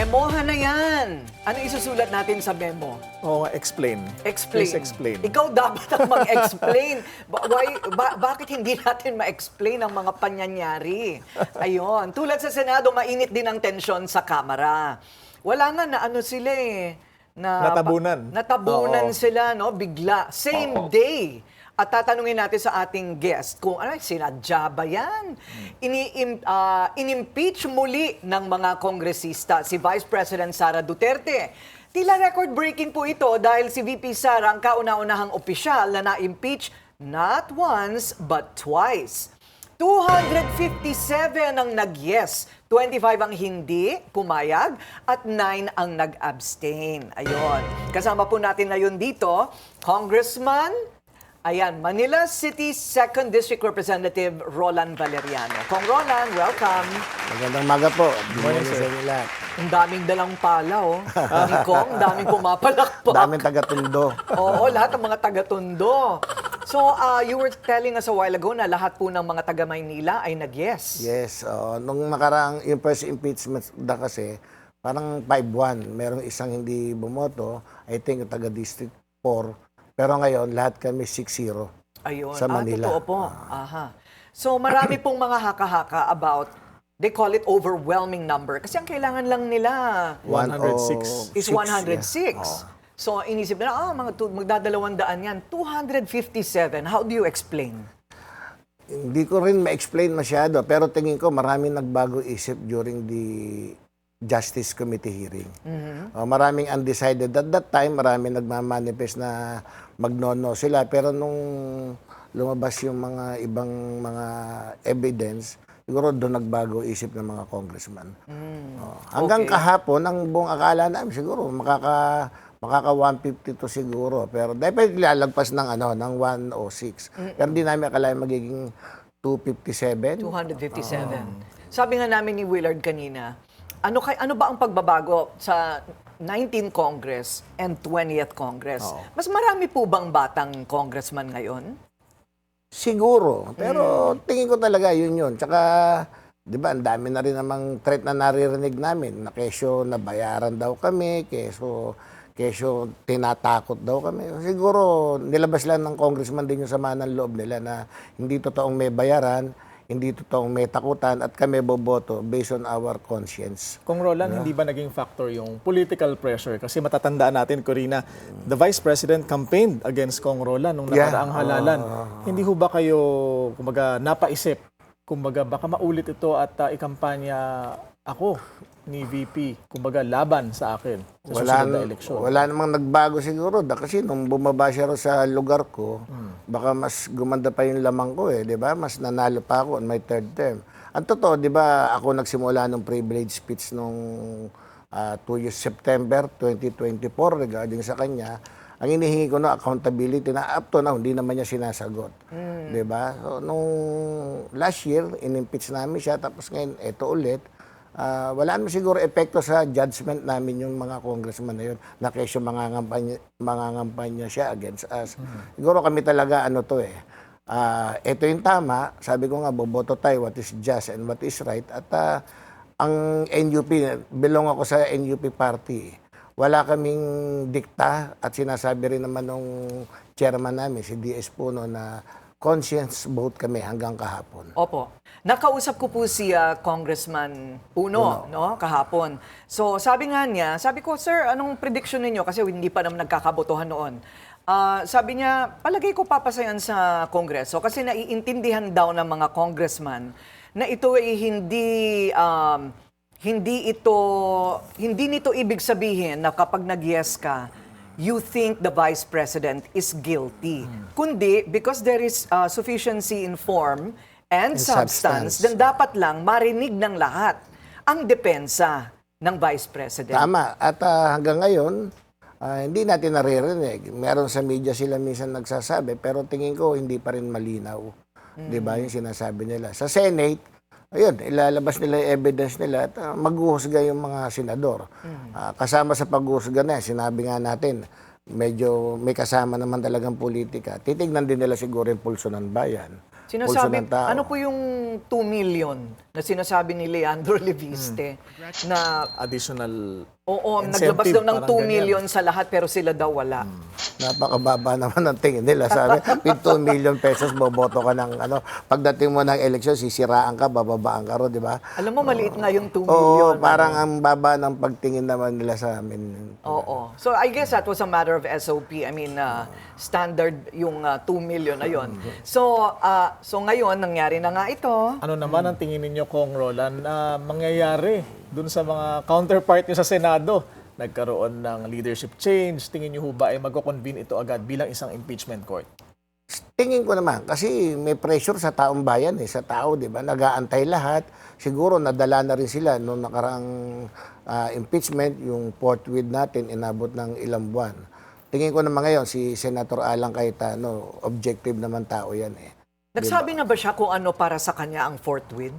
Memohan na yan. Ano isusulat natin sa memo? Oo, explain. Explain. Please explain. Ikaw dapat ang mag-explain. Bakit hindi natin ma-explain ang mga panyanyari? Ayun. Tulad sa Senado, mainit din ang tensyon sa Kamara. Wala nga na ano sila eh. Natabunan. Natabunan Oo. sila, no? Bigla. Same day. At tatanungin natin sa ating guest kung sinadya ba yan? Inimpeach muli ng mga kongresista si Vice President Sara Duterte. Tila record-breaking po ito dahil si VP Sara ang kauna-unahang opisyal na na-impeach not once but twice. 257 ang nag-yes, 25 ang hindi, pumayag, at 9 ang nag-abstain. Ayun. Kasama po natin ngayon dito, Congressman, Manila City 2nd District Representative Roland Valeriano. Kong Roland, welcome. Magandang maga po. Good Morning, morning sir. sa inyo lahat. Ang daming dalang pala, oh. Ni Kong, daming pumapalakpak. Daming taga-tundo. Oo, lahat ng mga taga-Tondo. So, you were telling us a while ago na lahat po ng mga taga-Maynila ay nag-yes. Yes. Nung nakaraang yung first impeachment na kasi, parang 5-1. Merong isang hindi bumoto. I think yung taga-District 4. Pero ngayon, lahat kami 6-0 Ayun. sa Manila. Totoo po. Aha. So, marami pong mga haka-haka about, they call it overwhelming number. Kasi ang kailangan lang nila 106. is 106. Yeah. So, inisip na, magdadalawandaan yan. 257. How do you explain? Hindi ko rin ma-explain masyado, pero tingin ko maraming nagbago isip during the Justice Committee hearing. Maraming undecided. At that time, maraming nagmamanifest na magnono sila. Pero nung lumabas yung mga ibang mga evidence, siguro doon nagbago isip ng mga congressman. Hanggang Okay. kahapon, ang buong akala namin, siguro makaka 152 siguro. Pero dapat lalagpas ng ng 106. Pero hindi namin akala magiging 257. 257. Sabi nga namin ni Willard kanina, ano ba ang pagbabago sa 19th Congress and 20th Congress? Mas marami po bang batang congressman ngayon? Siguro. Pero tingin ko talaga yun. Tsaka, di ba, ang dami na rin namang threat na naririnig namin. Na kesyo nabayaran daw kami, kesyo tinatakot daw kami. Siguro, nilabas lang ng congressman din yung sama ng loob nila na hindi totoong may bayaran, hindi totoong may takutan, at kami boboto based on our conscience. Kung Roland, hindi ba naging factor yung political pressure? Kasi matatandaan natin, Corina, the Vice President campaigned against Kong Roland nung nakaraang halalan. Hindi ho ba kayo, kumbaga, napaisip, kumbaga, baka maulit ito at ikampanya ako ni VP, kumbaga, laban sa akin sa susunod na eleksyon? Wala namang nagbago siguro. Kasi nung bumaba siya sa lugar ko, baka mas gumanda pa yung lamang ko di ba? Mas nanalo pa ako on my third term. Ang totoo, di ba, ako nagsimula ng privilege speech nung 2 years September 2024 regarding sa kanya. Ang inihingi ko na accountability na up to now, hindi naman niya sinasagot. Di ba? So, nung last year, in-impeach namin siya, tapos ngayon, eto ulit. Wala naman siguro epekto sa judgment namin yung mga congressman na yun na kesyo mangangampanya siya against us. Siguro kami talaga ito yung tama, sabi ko nga boboto tayo what is just and what is right, at ang NUP, belong ako sa NUP party. Wala kaming dikta, at sinasabi rin naman nung chairman namin si DS Puno na conscience vote kami hanggang kahapon. Opo. Nakausap ko po si Congressman Puno, no, kahapon. So, sabi ko, sir, anong prediction ninyo? Kasi hindi pa naman nagkakabotohan noon. Sabi niya, palagay ko papasayan sa Kongreso kasi naiintindihan daw ng mga congressman na ito ay hindi nito ibig sabihin na kapag nag-yes ka, you think the Vice President is guilty. Kundi, because there is sufficiency in form and substance, then dapat lang marinig ng lahat ang depensa ng Vice President. Tama. At hanggang ngayon, hindi natin naririnig. Meron sa media sila minsan nagsasabi, pero tingin ko hindi pa rin malinaw. Di ba yung sinasabi nila? Sa Senate, ayun, ilalabas nila yung evidence nila at maghuhusga yung mga senador. Kasama sa paghuhusga na, sinabi nga natin, medyo may kasama naman talagang politika. Titignan din nila siguro yung pulso ng bayan. Sinasabi, ng tao. ano po yung 2 million na sinasabi ni Leandro Leviste na Additional naglabas incentive, daw ng parang 2 ganyan. million sa lahat pero sila daw wala. Napakababa naman ang tingin nila. Sabi, with 2 million pesos, boboto ka ng ano. Pagdating mo ng eleksyon, sisiraan ka, bababaan ka ro, di ba? Alam mo, maliit nga yung 2 million. Oo, parang ang baba ng pagtingin naman nila sa amin. Oo. So I guess that was a matter of SOP. I mean, standard yung 2 million na yun. So ngayon, nangyari na nga ito. Ano naman ang tingin ninyo, Kong Roland, na mangyayari dun sa mga counterpart nyo sa Senado? Nagkaroon ng leadership change. Tingin nyo ho ba ay magko-convene ito agad bilang isang impeachment court? Tingin ko naman, kasi may pressure sa taong bayan, sa tao, di ba? Nag-aantay lahat. Siguro nadala na rin sila noong nakaraang impeachment, yung forthwith natin, inabot ng ilang buwan. Tingin ko naman ngayon, si Senator Alan Cayetano, objective naman tao yan Nagsabi na ba siya kung ano para sa kanya ang forthwith?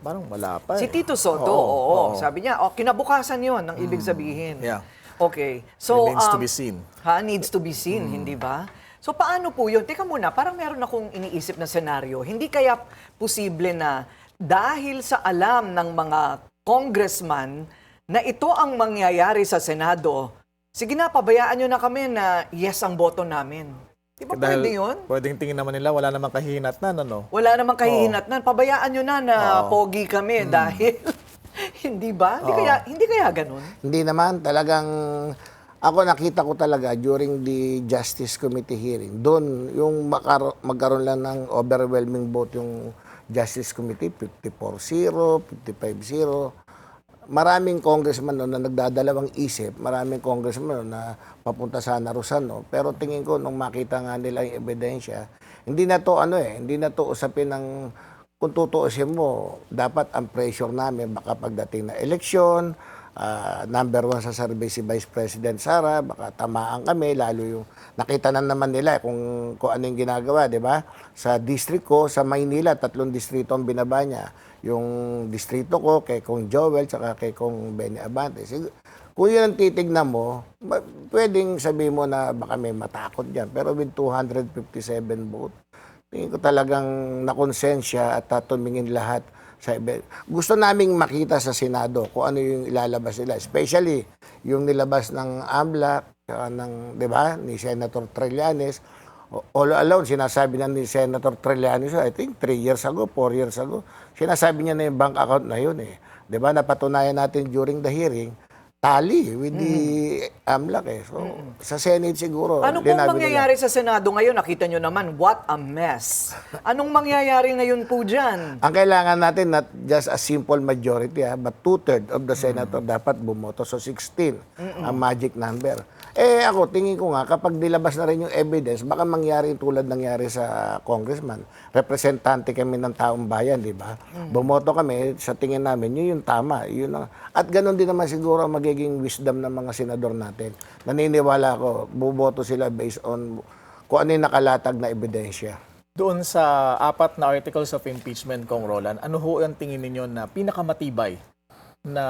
Parang wala pa. Si Tito Soto, oo. Sabi niya, kinabukasan yon ang ibig sabihin. Yeah. Okay. So, Remains to be seen. Needs to be seen, hindi ba? So, paano po yun? Teka muna, parang meron akong iniisip na senaryo. Hindi kaya posible na dahil sa alam ng mga congressman na ito ang mangyayari sa Senado, sige na, pabayaan nyo na kami na yes ang boto namin. Di ba pwede yun? Pwedeng tingin naman nila, wala namang kahihinatnan, ano? Wala namang kahihinatnan. Pabayaan nyo na pogi kami dahil, hindi ba? Hindi kaya ganun? Hindi naman, talagang, ako nakita ko talaga during the Justice Committee hearing, doon yung magkaroon lang ng overwhelming vote yung Justice Committee, 54-0, 55-0. Maraming congressman na nagdadalawang isip, maraming congressman na papunta sana Rosano. Pero tingin ko, nung makita nga nila yung ebidensya, hindi na to hindi na to usapin ng, kung tutuusin mo, dapat ang pressure namin baka pagdating na eleksyon, number 1 sa survey si Vice President Sara, baka tamaan kami, lalo yung nakita na naman nila kung ano yung ginagawa, di ba? Sa district ko, sa Maynila, 3 distrito ang binaba niya. Yung distrito ko, kay Kong Joel, saka kay Kong Benny Abante. Kung yun ang titignan mo, pwedeng sabihin mo na baka may matakot dyan. Pero with 257 vote, tingin ko talagang nakonsensya at tumingin lahat sa iba. Gusto naming makita sa Senado kung ano yung ilalabas nila. Especially yung nilabas ng AMLAC, ng, di ba, ni Senator Trillanes. All alone, sinasabi na ni Senator Trillanes, I think 3 years ago, 4 years ago, sinasabi niya na yung bank account na yun Di ba, napatunayan natin during the hearing, tally with the AMLAC So, sa Senate siguro. Ano pong mangyayari sa Senado ngayon? Nakita nyo naman, what a mess. Anong mangyayari ngayon po dyan? Ang kailangan natin, not just a simple majority, but 2/3 of the senator dapat bumoto. So 16 ang magic number. Ako, tingin ko nga, kapag nilabas na rin yung evidence, baka mangyari tulad nangyari sa congressman. Representante kami ng taong bayan, di ba? Bumoto kami, sa tingin namin, yun yung tama. At ganun din naman siguro ang magiging wisdom ng mga senador natin. Naniniwala ko, buboto sila based on kung ano yung nakalatag na ebidensya. Doon sa 4 na articles of impeachment, Kong Roland, ano ho ang tingin ninyo na pinakamatibay na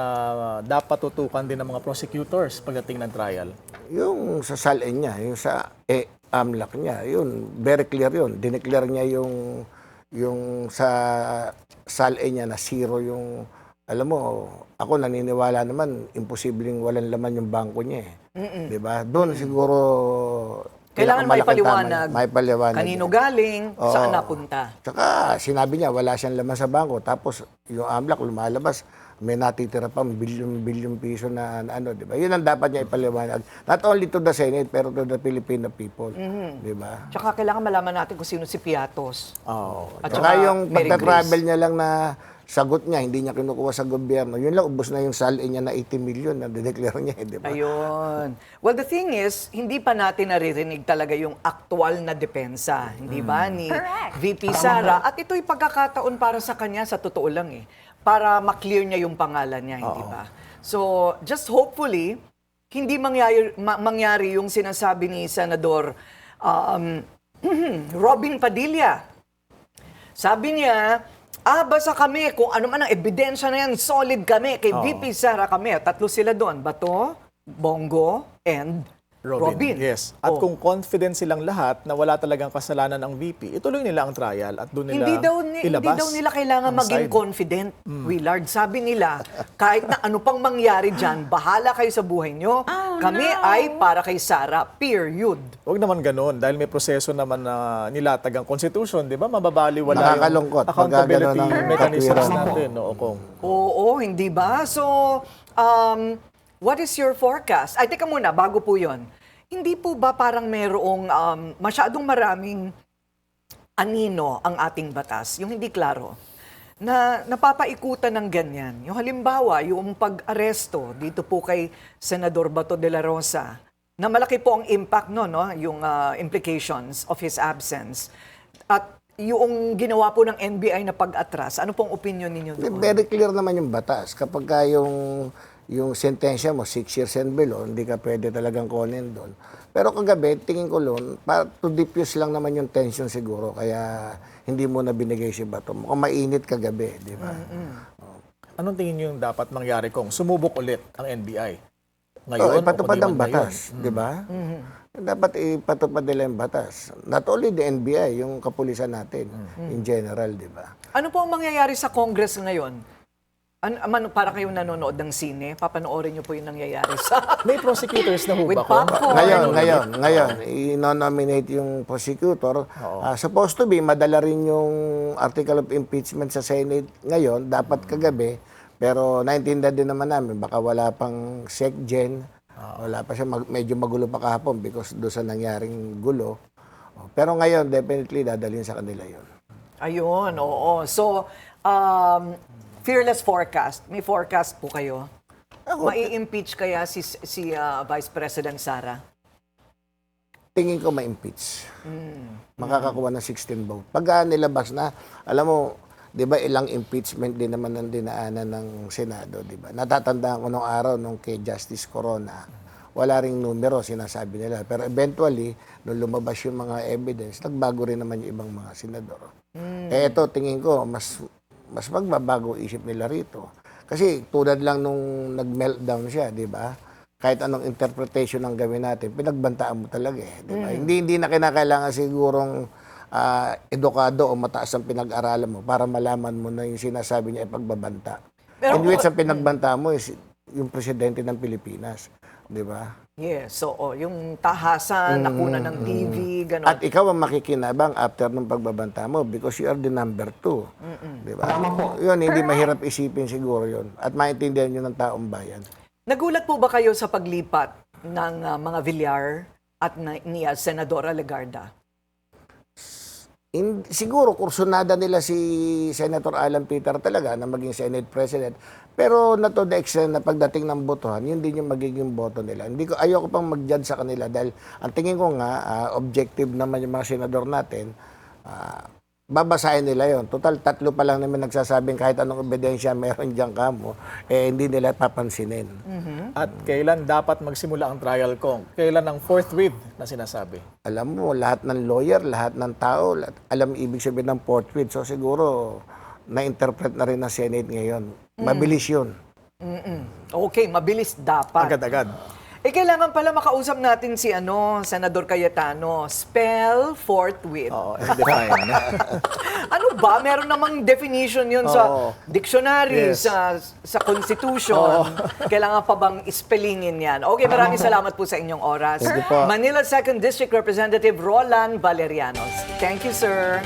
dapat tutukan din ng mga prosecutors pagdating ng trial? Yung sa SALN niya, yung sa AMLAC niya, yun, very clear yun. Dineclare niya yung sa SALN niya na 0 yung, alam mo, ako naniniwala naman, imposibleng walang laman yung bangko niya Diba? Doon siguro, Kailangan may paliwanag. May paliwanag. Kanino galing, saan napunta. Tsaka sinabi niya, wala siyang laman sa bangko. Tapos yung AMLAC lumalabas, may natitira pa bilyon piso na ano, di ba? Yun ang dapat niya ipaliwanag. Not only to the Senate, pero to the Filipino people. Di ba? Tsaka kailangan malaman natin kung sino si Piatos. At saka saka yung Mary pagka-travel niya lang na sagot niya, hindi niya kinukuha sa gobyerno. Yun lang, ubos na yung salin niya na 80 million na dineclare niya, di ba? Ayun. Well, the thing is, hindi pa natin naririnig talaga yung aktual na depensa, hindi ba, ni VP Sara. At ito'y pagkakataon para sa kanya, sa totoo lang para ma-clear niya yung pangalan niya, hindi ba? So, just hopefully, hindi mangyari yung sinasabi ni Senador Robin Padilla. Sabi niya, basta kami, kung ano man ang ebidensya na yan, solid kami. Kay VP Sara kami. 3 sila doon. Bato, Bongo, and Robin. Yes. At Oh. kung confident silang lahat na wala talagang kasalanan ang VP, ituloy nila ang trial at doon nila Hindi ilabas daw nila kailangan ang maging side. confident, Willard. Sabi nila, kahit na ano pang mangyari dyan, bahala kayo sa buhay nyo. Kami ay para kay Sara. Period. Huwag naman ganun dahil may proseso naman na nilatag ang Constitution, di ba? Mababaliwala Nakakalungkot yung pag accountability gano'n ang mechanisms katwiran. natin. No, Kong. Oo, hindi ba? So, what is your forecast? Ay, teka muna, bago po yon. Hindi po ba parang merong masyadong maraming anino ang ating batas, yung hindi klaro, na napapaikutan ng ganyan? Yung halimbawa, yung pag-aresto dito po kay Senador Bato de la Rosa, na malaki po ang impact no, yung implications of his absence. At yung ginawa po ng NBI na pag-atras, ano pong opinion ninyo doon? Very clear naman yung batas. Kapag yung sentensya mo, 6 years and below, hindi ka pwede talagang kunin doon. Pero kagabi, tingin ko doon, to diffuse lang naman yung tension siguro. Kaya hindi mo na binigay si Bato. Mukhang mainit kagabi, di ba? Anong tingin niyo yung dapat mangyari kung sumubok ulit ang NBI? Ngayon, Ipatupad o ang kundi man batas, di ba? Dapat ipatupad nila yung batas. Not only the NBI, yung kapulisan natin, in general, di ba? Ano po ang mangyayari sa Congress ngayon? Para kayong nanonood ng sine, papanoorin niyo po yung nangyayari sa... May prosecutors na ho With ba, Kong? popcorn. Ngayon, i-nominate yung prosecutor. Supposed to be, madala rin yung article of impeachment sa Senate ngayon, dapat kagabi. Pero naintindihan din naman namin, baka wala pang SecGen. Wala pa siya, medyo magulo pa kahapon because doon sa nangyaring gulo. Pero ngayon, definitely, dadalhin sa kanila yun. Ayun, oo. So, fearless forecast. May forecast po kayo? Mai-impeach kaya si Vice President Sara? Tingin ko ma-impeach. Makakakuha ng 16 vote. Pagka nilabas na, alam mo, di ba ilang impeachment din naman ang dinaanan ng Senado, di ba? Natatandaan ko nung araw nung kay Justice Corona, wala ring numero, sinasabi nila. Pero eventually, nung lumabas yung mga evidence, nagbago rin naman yung ibang mga senador. Ito, tingin ko, mas magbabago isip nila rito. Kasi tulad lang nung nag-meltdown siya, di ba? Kahit anong interpretation ang gawin natin, pinagbantaan mo talaga eh. Di ba? Hindi na kinakailangan sigurong edukado o mataas ang pinag-aralan mo para malaman mo na yung sinasabi niya ay pagbabanta. Pero- In which ang pinagbanta mo is yung presidente ng Pilipinas. Di ba? Yes, so yung tahasan, nakuna ng TV, gano'n. At ikaw ang makikinabang after ng pagbabanta mo because you are the number 2. Di ba? Yun, hindi mahirap isipin siguro yun. At maintindihan yun ng taong bayan. Nagulat po ba kayo sa paglipat ng mga Villar at ni Senadora Legarda? Siguro, kursunada nila si Senator Alan Peter talaga na maging Senate President. Pero na to the extent na pagdating ng botohan, yun din yung magiging boto nila. Ayoko pang mag-judge sa kanila dahil ang tingin ko nga, objective naman yung mga senador natin, babasahin nila yon. Total, 3 pa lang naman nagsasabing kahit anong ebidensya meron dyan kamo, hindi nila papansinin. At kailan dapat magsimula ang trial, Kong? Kailan ang forthwith na sinasabi? Alam mo, lahat ng lawyer, lahat ng tao, alam ibig sabihin ng forthwith. So siguro, na-interpret na rin ng Senate ngayon. Mabilis yun. Okay, mabilis dapat. Agad-agad. Kailangan pala makausap natin si Senador Cayetano. Spell forthwith. Oo, and define. Ano ba? Meron namang definition yun sa Oo. dictionary, Yes. sa Constitution. Kailangan pa bang ispellingin yan? Okay, maraming salamat po sa inyong oras. Thank you po. Manila 2nd District Representative Roland Valerianos. Thank you, sir.